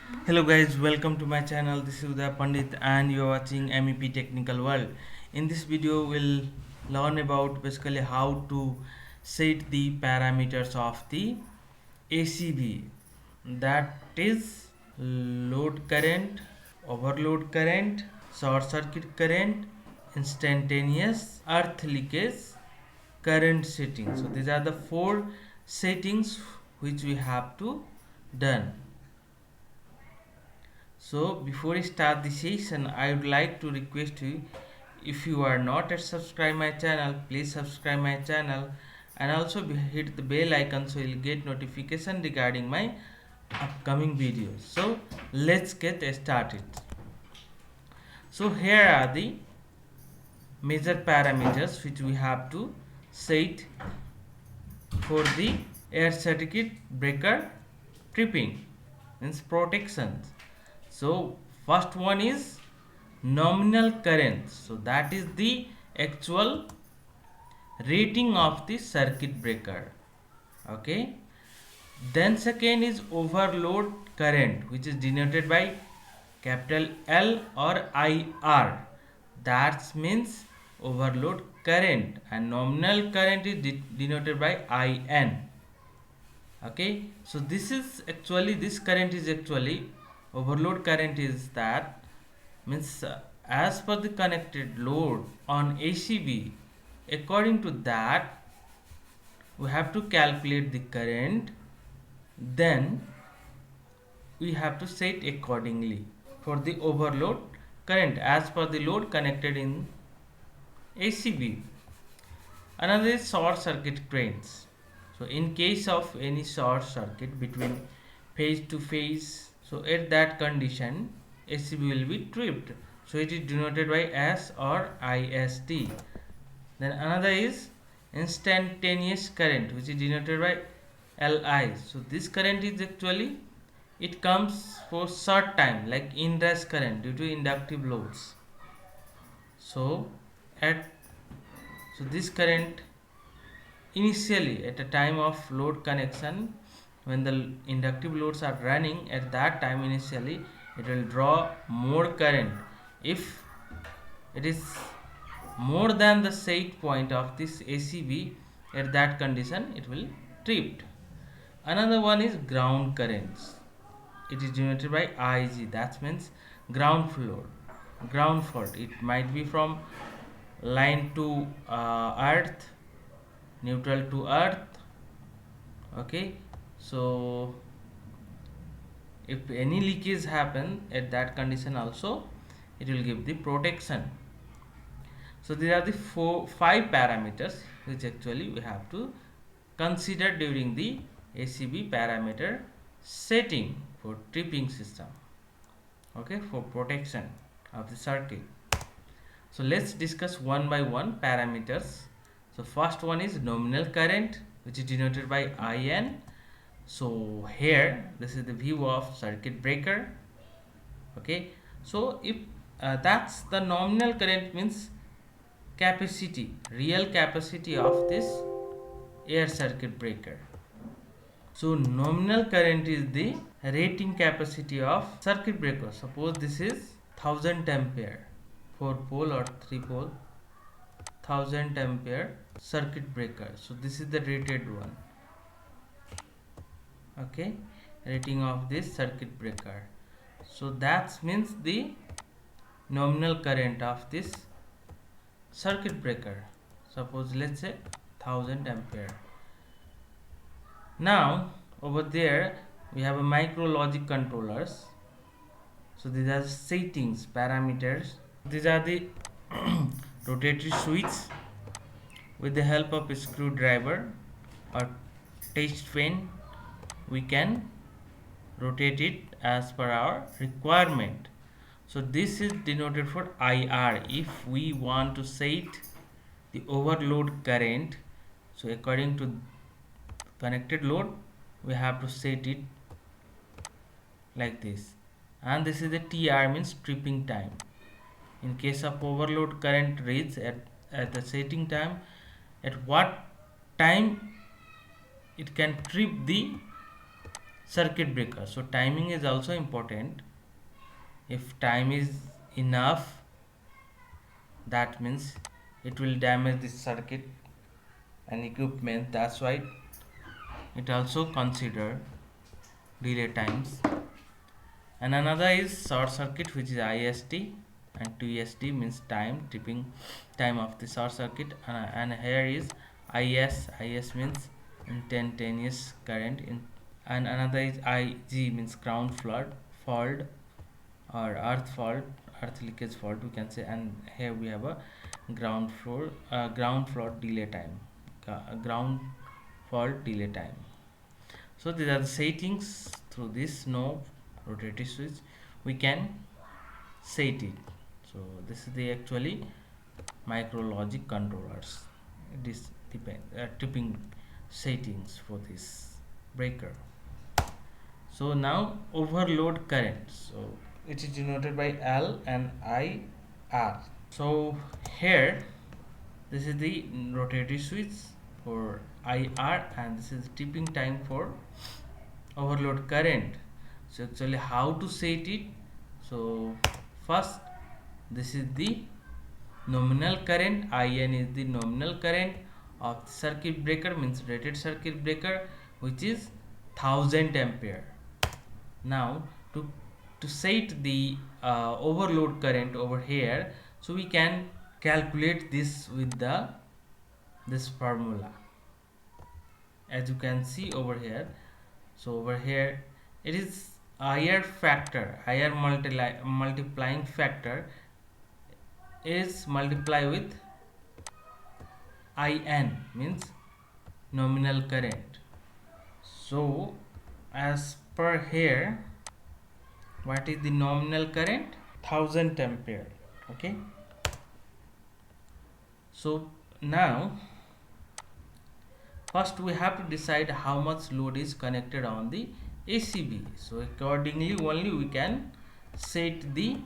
Hello guys, welcome to my channel. This is Uday Pandit and you are watching MEP Technical World. In this video we'll learn about basically how to set the parameters of the ACB, that is load current, overload current, short circuit current, instantaneous, earth leakage, current settings. So these are the four settings which we have to done. So before I start the session, I would like to request you, if you are not yet subscribe my channel, please subscribe my channel and also hit the bell icon so you'll get notification regarding my upcoming videos. So let's get started. So here are the major parameters which we have to set for the air circuit breaker tripping, means protection. So first one is nominal current, so that is the actual rating of the circuit breaker. Okay, then second is overload current, which is denoted by capital L or IR, that means overload current, and nominal current is denoted by IN. Okay, so this current is actually overload current, is that means as per the connected load on ACB, according to that we have to calculate the current, then we have to set accordingly for the overload current as per the load connected in ACB. Another is short circuit currents. So in case of any short circuit between phase to phase, so at that condition ACB will be tripped, so it is denoted by S or IST. Then another is instantaneous current, which is denoted by LI. So this current is actually, it comes for short time, like inrush current due to inductive loads. So at so this current initially at a time of load connection, when the inductive loads are running, at that time initially it will draw more current. If it is more than the set point of this ACB, at that condition it will tripped. Another one is ground currents. It is denoted by IG, that means ground floor, ground fault. It might be from line to earth, neutral to earth. Okay, so if any leakage happen, at that condition also it will give the protection. So these are the five parameters which actually we have to consider during the ACB parameter setting for tripping system, okay, for protection of the circuit. So let's discuss one by one parameters. So first one is nominal current, which is denoted by IN. So here this is the view of circuit breaker. Okay, so if that's the nominal current, means capacity, real capacity of this air circuit breaker. So nominal current is the rating capacity of circuit breaker. Suppose this is 1000 ampere, 4 pole or 3 pole, 1000 ampere circuit breaker. So this is the rated one. Okay, rating of this circuit breaker. So that means the nominal current of this circuit breaker. Suppose let's say 1000 ampere. Now over there we have a micro logic controllers. So these are settings parameters. These are the rotatory switch. With the help of a screwdriver or test pen, we can rotate it as per our requirement. So this is denoted for IR. If we want to set the overload current, so according to connected load we have to set it like this, and this is the TR, means tripping time. In case of overload current reads at the setting time, at what time it can trip the circuit breaker. So timing is also important. If time is enough, that means it will damage the circuit and equipment. That's why it also consider delay times. And another is short circuit, which is IST, and 2ST means time, tripping time of the short circuit. And here is is means instantaneous current and another is IG means ground fault or earth leakage fault we can say. And here we have a ground fault delay time, ground fault delay time. So these are the settings. Through this knob, rotating switch, we can set it. So this is the actually micro logic controllers. It is tripping settings for this breaker. So now overload current. So it is denoted by L and IR. So here this is the rotatory switch for IR, and this is tripping time for overload current. So actually how to set it? So first, this is the nominal current. IN is the nominal current of the circuit breaker, means rated circuit breaker, which is 1000 ampere. Now to set the overload current over here, so we can calculate this with this formula, as you can see over here. So over here it is IR factor, IR multiplying factor is multiply with IN, means nominal current. So as per here, what is the nominal current? 1000 ampere. Okay, so now first we have to decide how much load is connected on the ACB. So accordingly only we can set the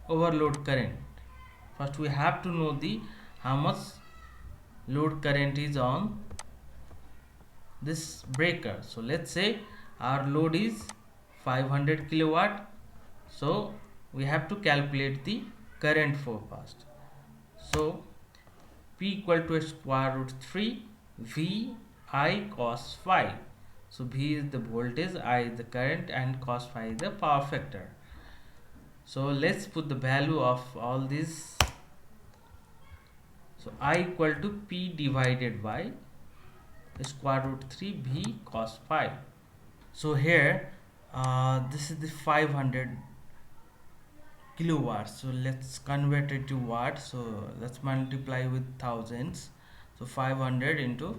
overload current. First we have to know the how much load current is on this breaker. So let's say our load is 500 kilowatt. So we have to calculate the current for first. So P equal to square root 3 V I cos phi. So V is the voltage, I is the current, and cos phi is the power factor. So let's put the value of all these. So I equal to P divided by square root 3 V cos phi. So here this is the 500 kilowatts. So let's convert it to watts. So let's multiply with thousands. So 500 into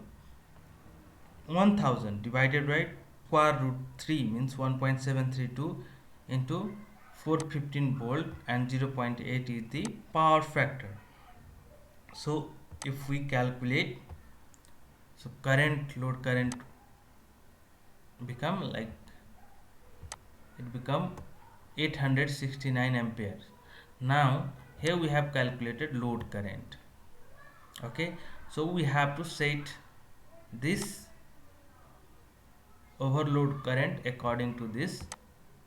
1000 divided by square root 3 means 1.732 into 415 volt, and 0.8 is the power factor. So if we calculate, so load current become like, it become 869 amperes. Now here we have calculated load current. Okay, so we have to set this overload current according to this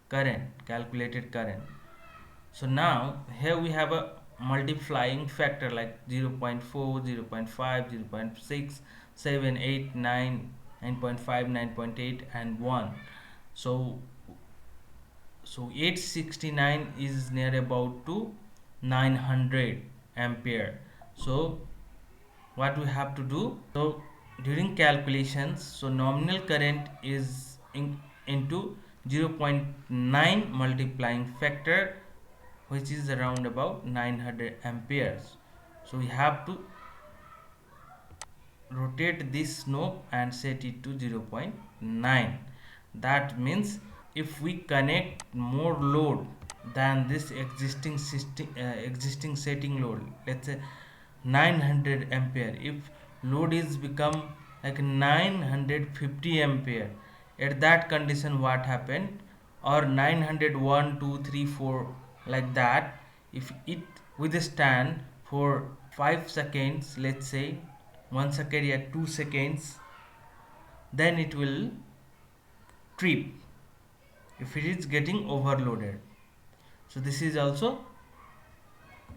calculated current. So now here we have a multiplying factor like 0 0.4, 0 0.5, 0 0.6, 7, 8, 9, 9.5, 9.8 and 1. So 869 is near about to 900 ampere. So what we have to do? So during calculations, so nominal current is into 0.9 multiplying factor, which is around about 900 amperes. So we have to rotate this knob and set it to 0.9. That means if we connect more load than this existing system, existing setting load, let's say 900 ampere, if load is become like 950 ampere, at that condition what happened, or 901 2 3 4 like that, if it withstand for 5 seconds, let's say 1 second or 2 seconds, then it will trip if it is getting overloaded. So this is also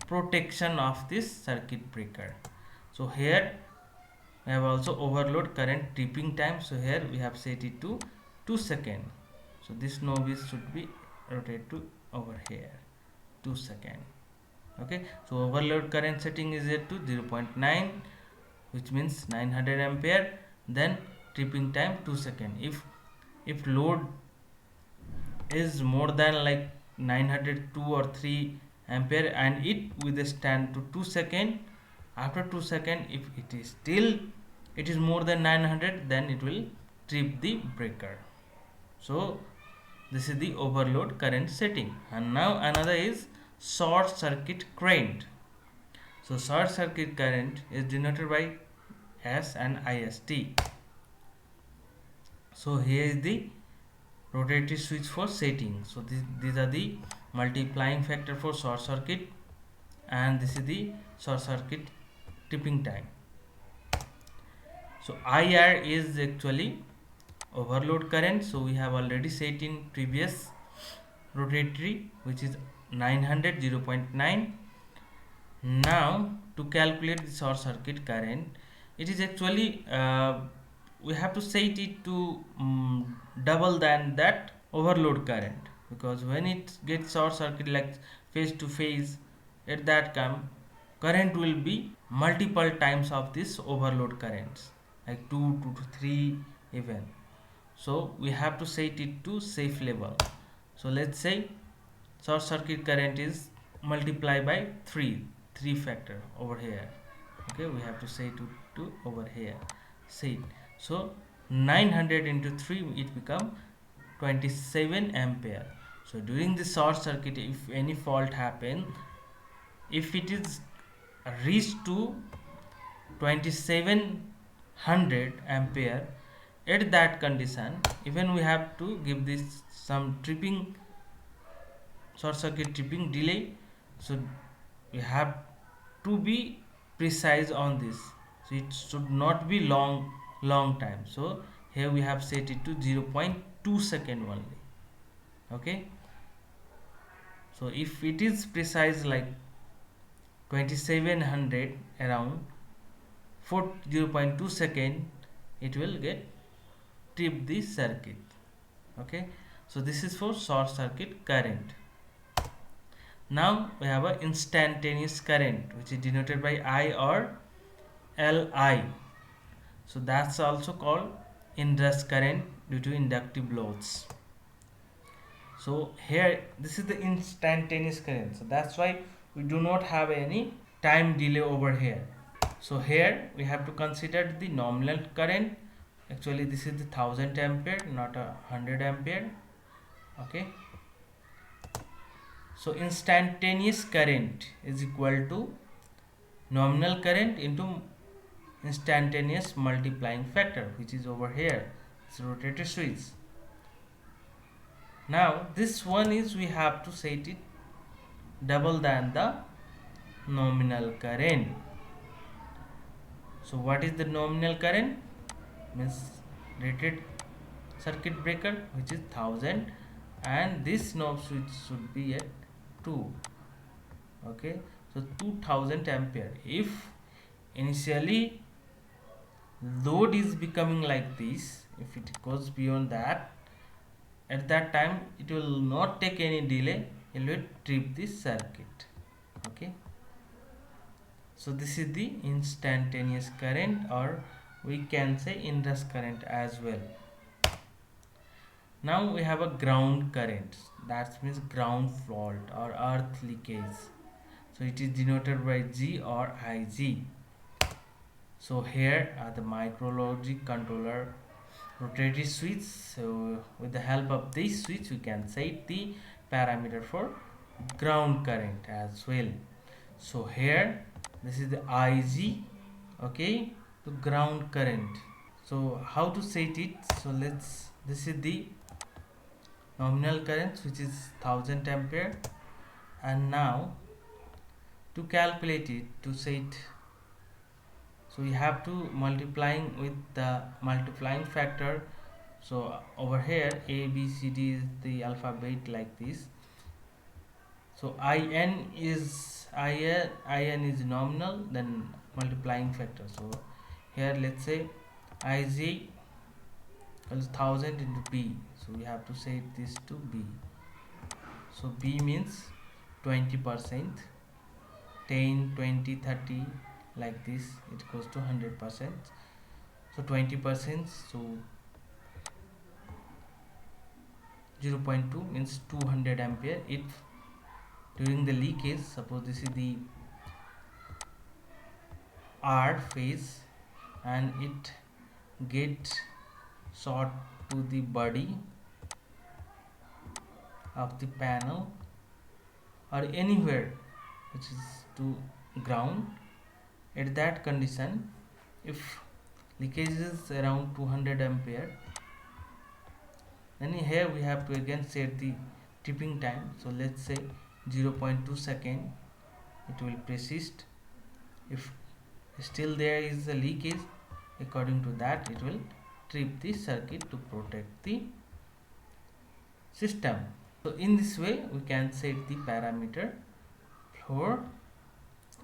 protection of this circuit breaker. So here we have also overload current tripping time. So here we have set it to 2 seconds. So this knob is should be rotated to over here 2 seconds. Okay, so overload current setting is set to 0.9, which means 900 ampere. Then tripping time 2 seconds. If load is more than like 902 or 3 ampere and it withstand to 2 second, after 2 second if it is still it is more than 900, then it will trip the breaker. So this is the overload current setting. And now another is short circuit current. So short circuit current is denoted by S and IST. So here is the rotatory switch for setting. So these are the multiplying factor for short circuit, and this is the short circuit tripping time. So IR is actually overload current. So we have already set in previous rotatory, which is 900 0.9. Now to calculate the short circuit current, it is actually we have to set it to double than that overload current, because when it gets short circuit like phase to phase, at that time current will be multiple times of this overload currents, like 2 to 3 even. So we have to set it to safe level. So let's say short circuit current is multiplied by 3 factor over here. Okay, we have to say to over here say. So 900 into 3, it become 27 ampere. So during the short circuit, if any fault happen, if it is reached to 2700 ampere, at that condition even we have to give this some tripping, short circuit tripping delay. So we have to be precise on this. So it should not be long time. So here we have set it to 0.2 second only. Okay, so if it is precise like 2700 around for 0.2 second, it will get trip the circuit. Okay, so this is for short circuit current. Now we have a instantaneous current, which is denoted by I or Li. So that's also called inrush current due to inductive loads. So here this is the instantaneous current. So that's why we do not have any time delay over here. So here we have to consider the nominal current. Actually this is the 1000 ampere, not a 100 ampere. Okay, so instantaneous current is equal to nominal current into instantaneous multiplying factor, which is over here. It's rotator switch. Now this one is we have to set it double than the nominal current. So what is the nominal current? Means rated circuit breaker, which is 1000, and this knob switch should be at 2. Okay, so 2000 ampere. If initially load is becoming like this, if it goes beyond that, at that time it will not take any delay, it will trip this circuit. Okay, so this is the instantaneous current, or we can say inrush current as well. Now we have a ground current, that means ground fault or earth leakage. So it is denoted by G or Ig. So here are the micrologic controller rotatory switch. So with the help of this switch we can set the parameter for ground current as well. So here this is the Ig, okay, to ground current. So how to set it? So this is the nominal current, which is 1000 ampere, and now to calculate it, to set, so we have to multiplying with the multiplying factor So over here A B C D is the alphabet like this. So in is nominal, then multiplying factor. So here let's say Ij equals 1000 into B, so we have to set this to B. So B means 20%, 10, 20, 30, like this it goes to 100%. So 20%, so 0.2 means 200 ampere. If during the leakage, suppose this is the R phase and it gets short to the body of the panel or anywhere which is to ground, at that condition, if leakage is around 200 ampere, then here we have to again set the tipping time. So let's say 0.2 second it will persist. If still there is a leakage, according to that it will trip the circuit to protect the system. So in this way we can set the parameter for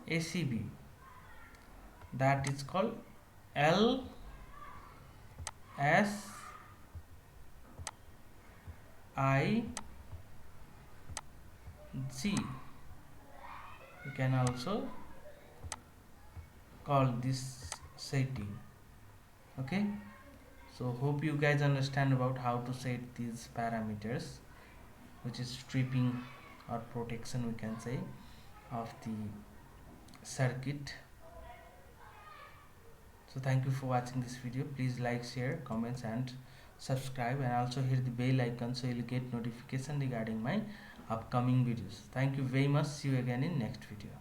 ACB, that is called LSIG. You can also call this setting. Okay, so hope you guys understand about how to set these parameters, which is stripping or protection, we can say, of the circuit. So thank you for watching this video. Please like, share, comments and subscribe, and also hit the bell icon so you'll get notification regarding my upcoming videos. Thank you very much. See you again in next video.